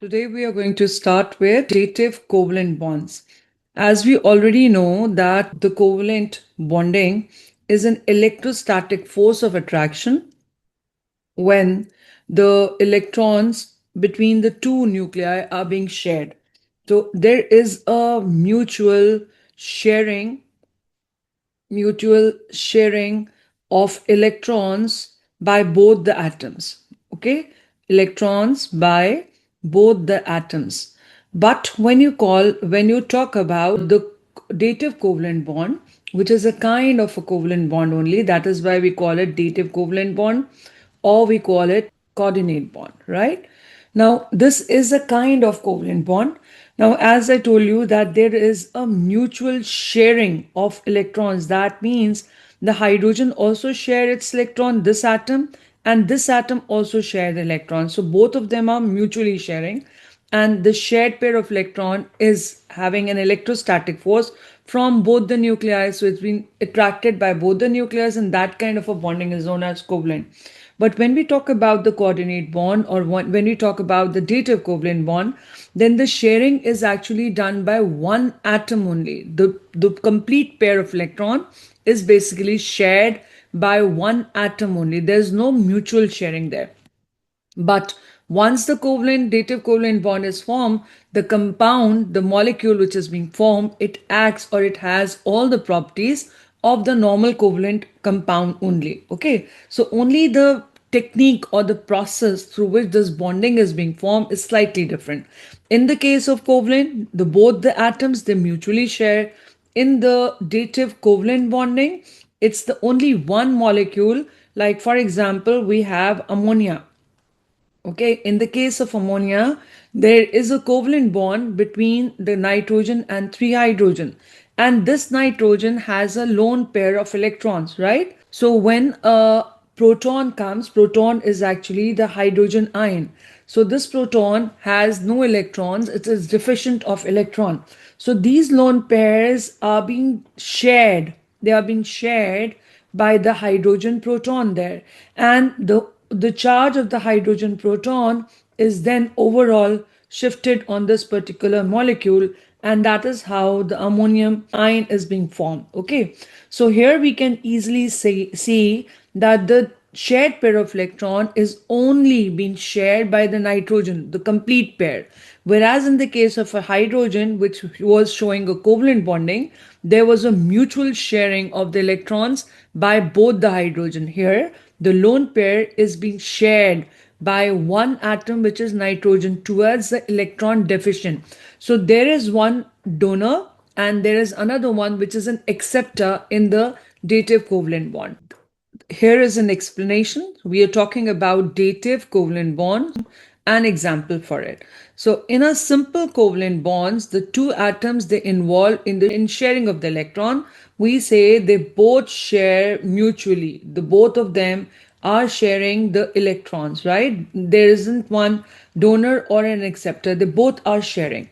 Today we are going to start with dative covalent bonds. As we already know that the covalent bonding is an electrostatic force of attraction when the electrons between the two nuclei are being shared. So there is a mutual sharing of electrons by both the atoms. Okay, electrons by both the atoms. But when you talk about the dative covalent bond, which is a kind of a covalent bond only, that is why we call it dative covalent bond, or we call it coordinate bond, right? Now, this is a kind of covalent bond. Now, as I told you that there is a mutual sharing of electrons. That means the hydrogen also share its electron, this atom, and this atom also share the electron. So both of them are mutually sharing, and the shared pair of electron is having an electrostatic force from both the nuclei. So it's been attracted by both the nucleus, and that kind of a bonding is known as covalent. But when we talk about the coordinate bond, or when we talk about the dative covalent bond, then the sharing is actually done by one atom only. The complete pair of electron is basically shared by one atom only. There's no mutual sharing there. But once the dative covalent bond is formed, the compound, the molecule which is being formed, it acts or it has all the properties of the normal covalent compound only. Okay, so only the technique or the process through which this bonding is being formed is slightly different. In the case of covalent, both the atoms they mutually share. In the dative covalent bonding, it's the only one molecule. Like for example, we have ammonia. Okay, in the case of ammonia, there is a covalent bond between the nitrogen and three hydrogen. And this nitrogen has a lone pair of electrons, right? So when a proton comes, proton is actually the hydrogen ion. So this proton has no electrons, it is deficient of electron. So these lone pairs are being shared. They are being shared by the hydrogen proton there. And the charge of the hydrogen proton is then overall shifted on this particular molecule, and that is how the ammonium ion is being formed. Okay, so here we can easily see that the shared pair of electron is only being shared by the nitrogen, the complete pair. Whereas in the case of a hydrogen, which was showing a covalent bonding, there was a mutual sharing of the electrons by both the hydrogen. Here, the lone pair is being shared by one atom, which is nitrogen, towards the electron deficient. So there is one donor and there is another one which is an acceptor in the dative covalent bond. Here is an explanation. We are talking about dative covalent bond, an example for it. So in a simple covalent bonds, the two atoms they involve in the in sharing of the electron, we say they both share mutually. The both of them are sharing the electrons, right? There isn't one donor or an acceptor. They both are sharing.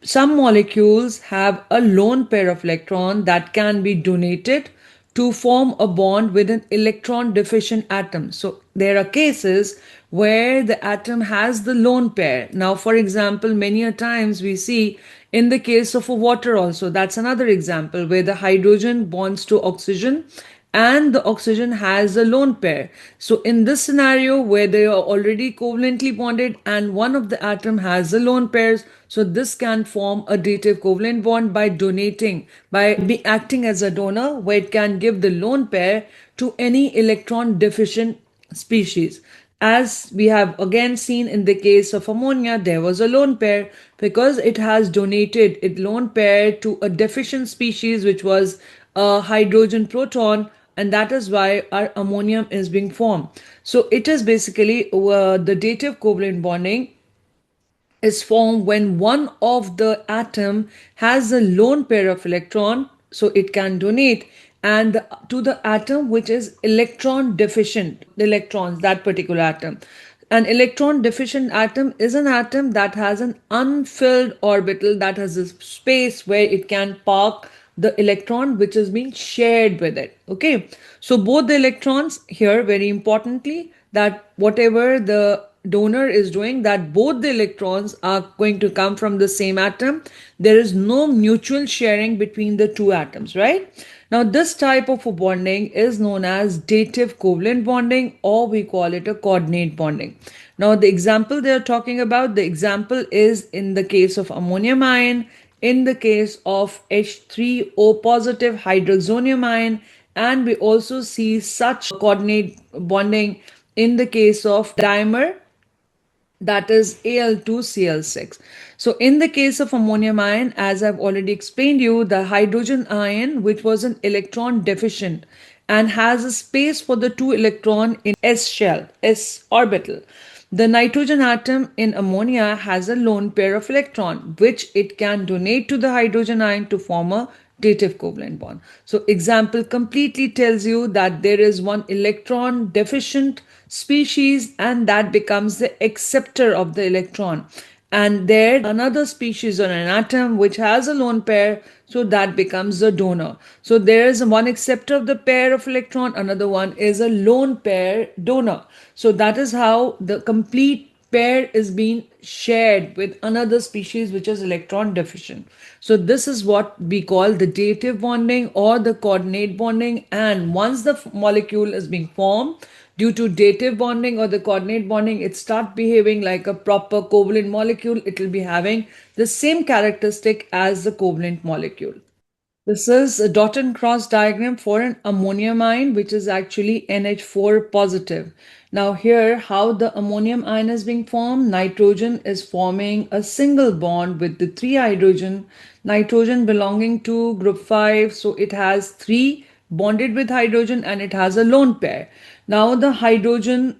Some molecules have a lone pair of electron that can be donated to form a bond with an electron deficient atom. So there are cases where the atom has the lone pair. Now, for example, many a times we see in the case of a water also, that's another example where the hydrogen bonds to oxygen and the oxygen has a lone pair. So in this scenario where they are already covalently bonded and one of the atom has a lone pairs, so this can form a dative covalent bond by donating, by acting as a donor, where it can give the lone pair to any electron deficient species. As we have again seen in the case of ammonia, there was a lone pair because it has donated its lone pair to a deficient species, which was a hydrogen proton, and that is why our ammonium is being formed. So it is basically the dative covalent bonding is formed when one of the atom has a lone pair of electron, so it can donate, and to the atom which is electron deficient electrons, that particular atom. An electron deficient atom is an atom that has an unfilled orbital, that has a space where it can park the electron which is being shared with it. Okay, so both the electrons here, very importantly, that whatever the donor is doing, that both the electrons are going to come from the same atom. There is no mutual sharing between the two atoms, right? Now, this type of a bonding is known as dative covalent bonding, or we call it a coordinate bonding. Now, the example they are talking about, the example is in the case of ammonium ion, in the case of H3O positive hydroxonium ion, and we also see such coordinate bonding in the case of dimer, that is Al2Cl6. So in the case of ammonium ion, as I've already explained you, the hydrogen ion, which was an electron deficient and has a space for the two electron in s shell, s orbital. The nitrogen atom in ammonia has a lone pair of electron, which it can donate to the hydrogen ion to form a dative covalent bond. So example completely tells you that there is one electron deficient species, and that becomes the acceptor of the electron, and there another species or an atom which has a lone pair, so that becomes the donor. So there is one acceptor of the pair of electron, another one is a lone pair donor. So that is how the complete pair is being shared with another species which is electron deficient. So this is what we call the dative bonding or the coordinate bonding. And once the molecule is being formed due to dative bonding or the coordinate bonding, it start behaving like a proper covalent molecule. It will be having the same characteristic as the covalent molecule. This is a dot and cross diagram for an ammonium ion, which is actually NH4 positive. Now here, how the ammonium ion is being formed, nitrogen is forming a single bond with the three hydrogen, nitrogen belonging to group 5, so it has three bonded with hydrogen and it has a lone pair. Now the hydrogen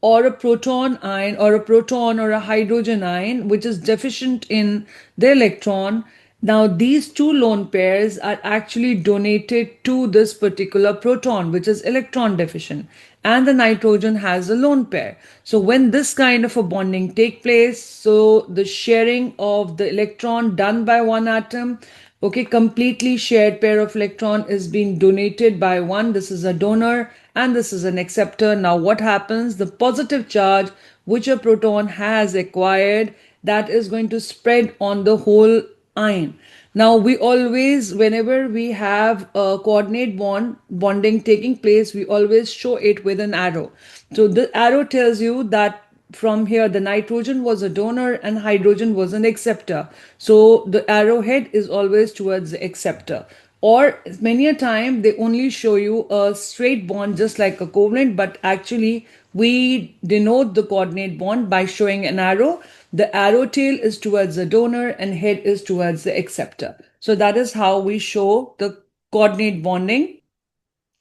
or a proton ion or a proton or a hydrogen ion which is deficient in the electron. Now these two lone pairs are actually donated to this particular proton which is electron deficient, and the nitrogen has a lone pair. So when this kind of a bonding take place, so the sharing of the electron done by one atom, okay, completely shared pair of electron is being donated by one. This is a donor and this is an acceptor. Now what happens? The positive charge which a proton has acquired, that is going to spread on the whole ion. Now we always, whenever we have a coordinate bonding taking place, we always show it with an arrow. So the arrow tells you that from here the nitrogen was a donor and hydrogen was an acceptor. So the arrowhead is always towards the acceptor. Or many a time they only show you a straight bond just like a covalent, but actually we denote the coordinate bond by showing an arrow. The arrow tail is towards the donor and head is towards the acceptor. So that is how we show the coordinate bonding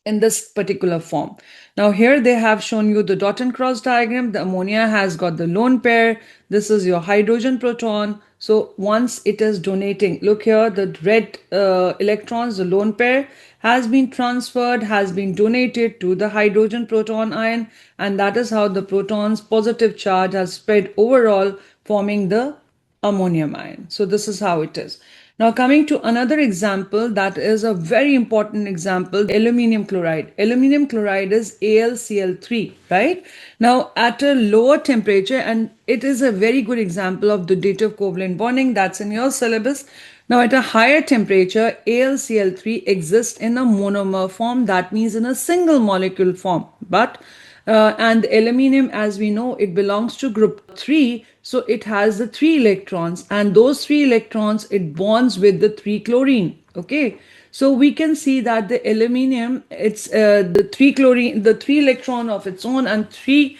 in this particular form. Now here they have shown you the dot and cross diagram. The ammonia has got the lone pair. This is your hydrogen proton. So once it is donating, look here, the red electrons, the lone pair has been transferred, has been donated to the hydrogen proton ion, and that is how the proton's positive charge has spread overall, forming the ammonium ion. So this is how it is. Now coming to another example, that is a very important example, aluminium chloride. Aluminium chloride is AlCl3, right? Now at a lower temperature, and it is a very good example of the dative covalent bonding that's in your syllabus. Now at a higher temperature, AlCl3 exists in a monomer form, that means in a single molecule form. But and the aluminium, as we know, it belongs to group 3, so it has the 3 electrons, and those 3 electrons it bonds with the 3 chlorine. Okay, so we can see that the aluminium, it's the 3 chlorine, the 3 electron of its own, and 3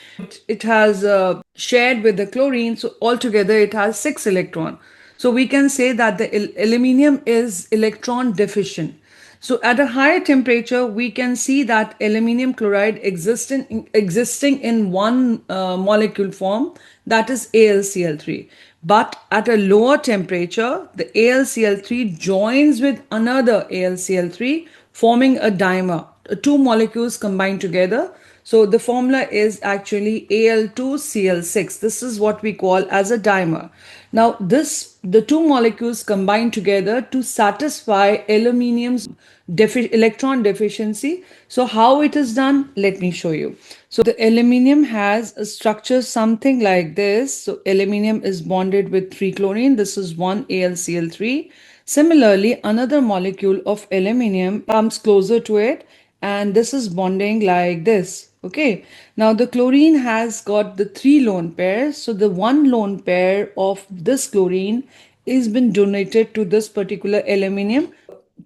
it has shared with the chlorine, so altogether it has 6 electron. So we can say that the aluminium is electron deficient. So at a higher temperature, we can see that aluminium chloride existing in one molecule form, that is AlCl3. But at a lower temperature, the AlCl3 joins with another AlCl3, forming a dimer. Two molecules combine together. So the formula is actually Al2Cl6. This is what we call as a dimer. Now the two molecules combine together to satisfy aluminium's electron deficiency. So how it is done? Let me show you. So the aluminium has a structure something like this. So aluminium is bonded with 3-chlorine. This is 1AlCl3. Similarly, another molecule of aluminium comes closer to it, and this is bonding like this. Okay, now the chlorine has got the 3 lone pairs, so the 1 lone pair of this chlorine is been donated to this particular aluminium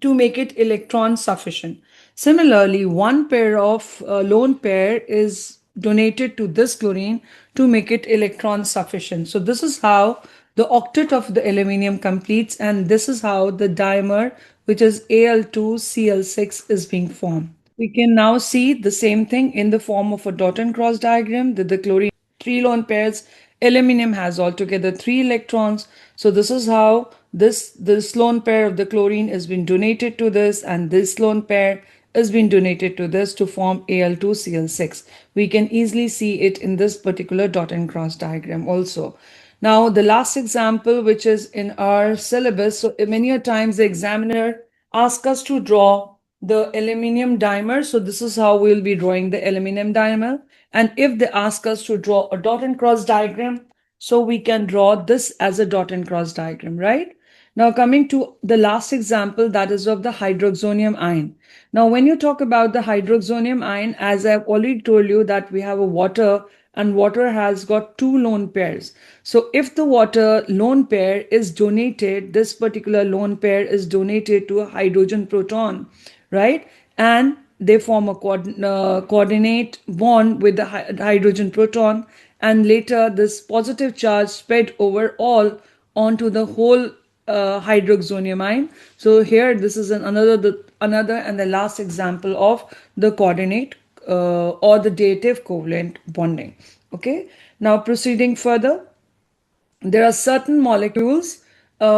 to make it electron sufficient. Similarly, one pair of lone pair is donated to this chlorine to make it electron sufficient. So this is how the octet of the aluminium completes, and this is how the dimer, which is Al2Cl6, is being formed. We can now see the same thing in the form of a dot and cross diagram, that the chlorine 3 lone pairs, aluminum has altogether 3 electrons. So this is how this lone pair of the chlorine has been donated to this, and this lone pair has been donated to this to form Al2Cl6. We can easily see it in this particular dot and cross diagram also. Now, the last example, which is in our syllabus, so many a times the examiner asks us to draw the aluminium dimer. So this is how we'll be drawing the aluminium dimer. And if they ask us to draw a dot and cross diagram, so we can draw this as a dot and cross diagram, right? Now coming to the last example, that is of the hydroxonium ion. Now when you talk about the hydroxonium ion, as I've already told you that we have a water, and water has got 2 lone pairs. So if the water lone pair is donated, this particular lone pair is donated to a hydrogen proton, right? And they form a coordinate bond with the hydrogen proton, and later this positive charge spread over all onto the whole hydroxonium ion. So here this is another and the last example of the coordinate or the dative covalent bonding. Okay, now proceeding further, there are certain molecules which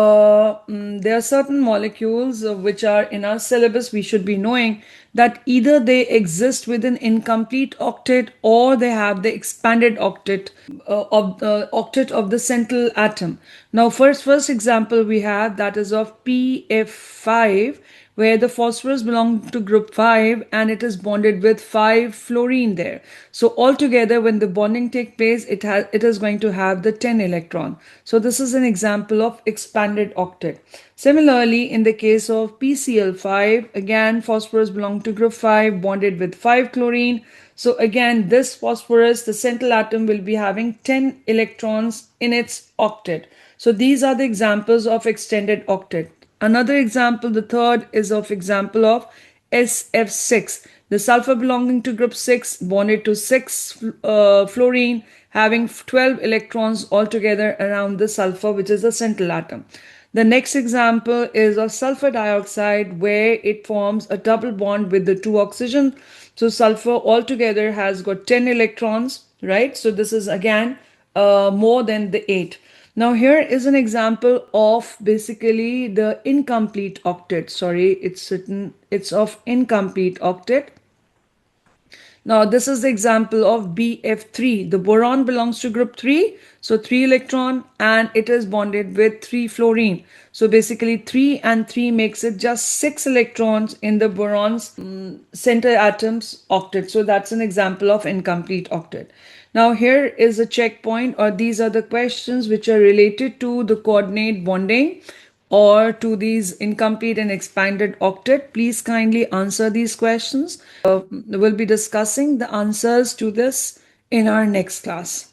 are in our syllabus. We should be knowing that either they exist with an incomplete octet, or they have the expanded octet of the octet of the central atom. Now first example we have, that is of PF5, where the phosphorus belongs to group 5 and it is bonded with 5 fluorine there. So altogether when the bonding takes place, it is going to have the 10 electron. So this is an example of expanded octet. Similarly, in the case of PCl5, again phosphorus belongs to group 5 bonded with 5 chlorine. So again, this phosphorus, the central atom, will be having 10 electrons in its octet. So these are the examples of extended octet. Another example, the third, is of example of SF6. The sulfur belonging to group 6 bonded to 6 fluorine, having 12 electrons altogether around the sulfur, which is the central atom. The next example is of sulfur dioxide, where it forms a double bond with the 2 oxygen. So sulfur altogether has got 10 electrons, right? So this is again more than the 8. Now here is an example of basically the incomplete octet. Sorry, it's of incomplete octet. Now this is the example of BF3. The boron belongs to group 3, so 3 electron, and it is bonded with 3 fluorine. So basically 3 and 3 makes it just 6 electrons in the boron's center atom's octet. So that's an example of incomplete octet. Now here is a checkpoint, or these are the questions which are related to the coordinate bonding or to these incomplete and expanded octet. Please kindly answer these questions. We'll be discussing the answers to this in our next class.